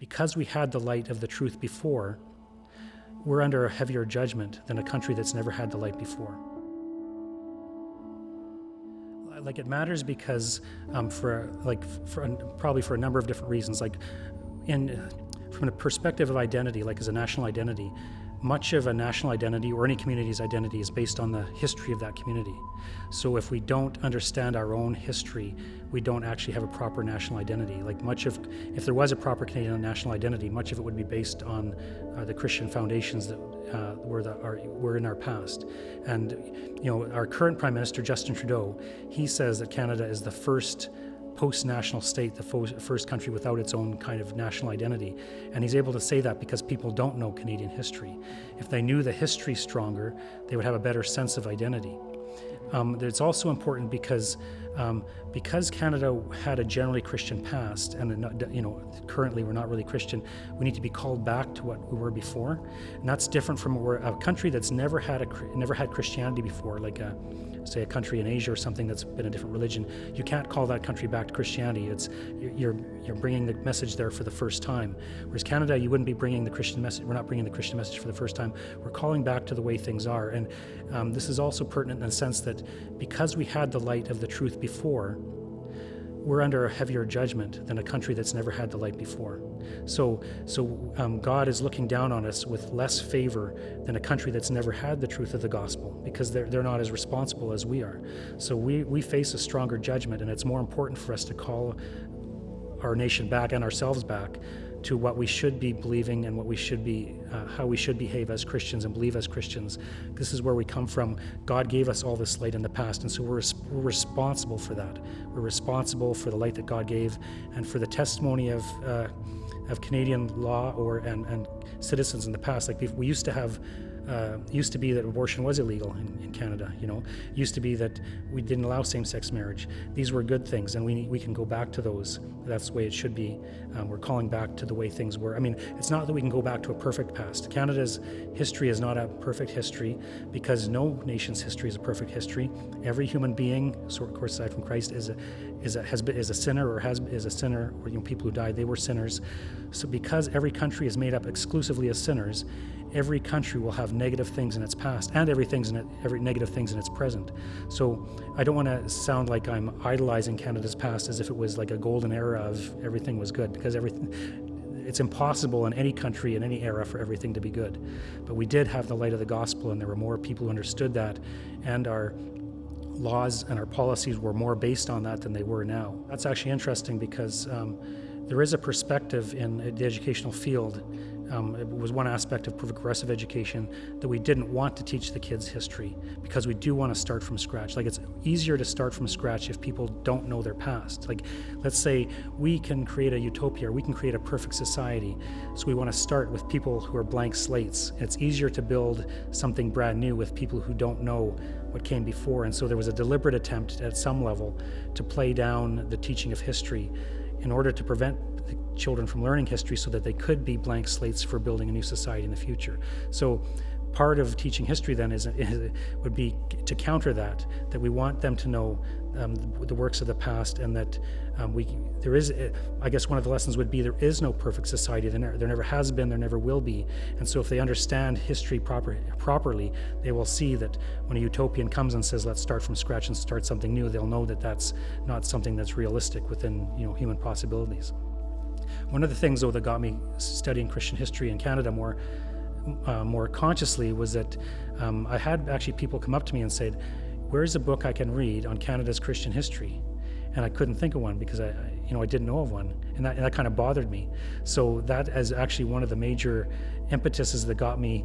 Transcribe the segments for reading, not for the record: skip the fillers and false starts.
because we had the light of the truth before, we're under a heavier judgment than a country that's never had the light before. Like, it matters because probably for a number of different reasons. Like, from the perspective of identity, like as a national identity, much of a national identity or any community's identity is based on the history of that community. So if we don't understand our own history, we don't actually have a proper national identity. Like, if there was a proper Canadian national identity, much of it would be based on the Christian foundations that were in our past. And our current Prime Minister, Justin Trudeau, he says that Canada is the first post-national state, the first country without its own kind of national identity. And he's able to say that because people don't know Canadian history. If they knew the history stronger, they would have a better sense of identity. It's also important because Canada had a generally Christian past, and currently we're not really Christian. We need to be called back to what we were before, and that's different from a country that's never had Christianity before, like say a country in Asia or something that's been a different religion. You can't call that country back to Christianity. You're bringing the message there for the first time. Whereas Canada, you wouldn't be bringing the Christian message. We're not bringing the Christian message for the first time. We're calling back to the way things are, and this is also pertinent in the sense that because we had the light of the truth before, we're under a heavier judgment than a country that's never had the light before. So God is looking down on us with less favor than a country that's never had the truth of the gospel, because they're not as responsible as we are. So we face a stronger judgment, and it's more important for us to call our nation back and ourselves back to what we should be believing and what we should be, how we should behave as Christians and believe as Christians. This is where we come from. God gave us all this light in the past, and so we're responsible for that. We're responsible for the light that God gave and for the testimony of Canadian law and citizens in the past. Like, we used to have. Used to be that abortion was illegal in Canada. Used to be that we didn't allow same-sex marriage. These were good things, and we can go back to those. That's the way it should be. We're calling back to the way things were. I mean, it's not that we can go back to a perfect past. Canada's history is not a perfect history, because no nation's history is a perfect history. Every human being, so of course aside from Christ, is a sinner, or people who died, they were sinners. So because every country is made up exclusively of sinners, every country will have negative things in its past and every negative things in its present. So I don't want to sound like I'm idolizing Canada's past as if it was like a golden era of everything was good, because it's impossible in any country in any era for everything to be good. But we did have the light of the gospel, and there were more people who understood that, and our laws and our policies were more based on that than they were now. That's actually interesting because there is a perspective in the educational field. It was one aspect of progressive education that we didn't want to teach the kids history, because we do want to start from scratch. Like, it's easier to start from scratch if people don't know their past. Like, let's say we can create a utopia, or we can create a perfect society. So we want to start with people who are blank slates. It's easier to build something brand new with people who don't know what came before. And so there was a deliberate attempt at some level to play down the teaching of history in order to prevent the children from learning history, so that they could be blank slates for building a new society in the future. So part of teaching history then would be to counter that we want them to know the works of the past, and that there is, I guess one of the lessons would be, there is no perfect society. There never has been, there never will be. And so if they understand history properly, they will see that when a utopian comes and says, let's start from scratch and start something new, they'll know that that's not something that's realistic within human possibilities. One of the things, though, that got me studying Christian history in Canada more consciously was that I had actually people come up to me and said, where's a book I can read on Canada's Christian history? And I couldn't think of one, because I didn't know of one, and that kind of bothered me. So that is actually one of the major impetuses that got me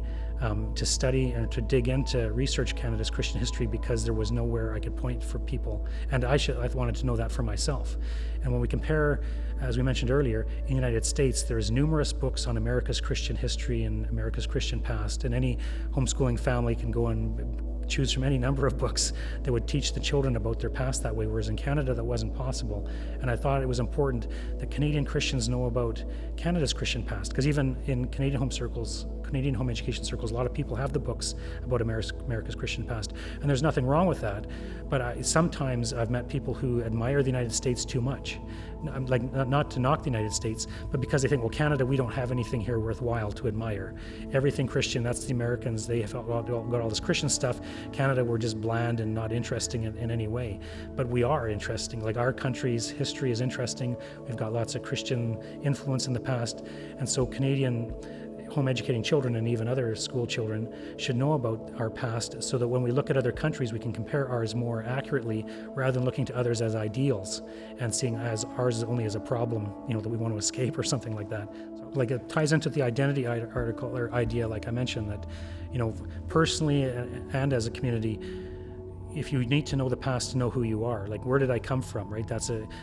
to study and to dig into research Canada's Christian history, because there was nowhere I could point for people, and I wanted to know that for myself. And when we compare, as we mentioned earlier, in the United States, there's numerous books on America's Christian history and America's Christian past, and any homeschooling family can go and choose from any number of books that would teach the children about their past that way, whereas in Canada that wasn't possible. And I thought it was important that Canadian Christians know about Canada's Christian past, because even in Canadian home education circles, a lot of people have the books about America's Christian past, and there's nothing wrong with that. But sometimes I've met people who admire the United States too much. not to knock the United States, but because they think, well, Canada, we don't have anything here worthwhile to admire. Everything Christian, that's the Americans, they have got all this Christian stuff. Canada, we're just bland and not interesting in any way. But we are interesting. Like, our country's history is interesting. We've got lots of Christian influence in the past. And so Canadian home educating children and even other school children should know about our past, so that when we look at other countries, we can compare ours more accurately, rather than looking to others as ideals and seeing as ours only as a problem, that we want to escape or something like that. So, like, it ties into the identity article or idea, like I mentioned, that personally and as a community, if you need to know the past to know who you are, like, where did I come from, right?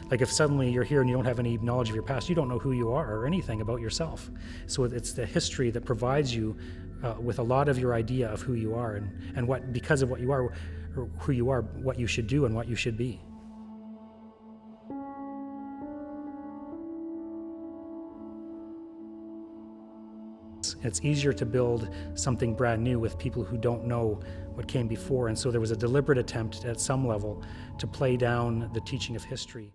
Like, if suddenly you're here and you don't have any knowledge of your past, you don't know who you are or anything about yourself. So it's the history that provides you with a lot of your idea of who you are and what, because of what you are, or who you are, what you should do and what you should be. It's easier to build something brand new with people who don't know what came before, and so there was a deliberate attempt at some level to play down the teaching of history.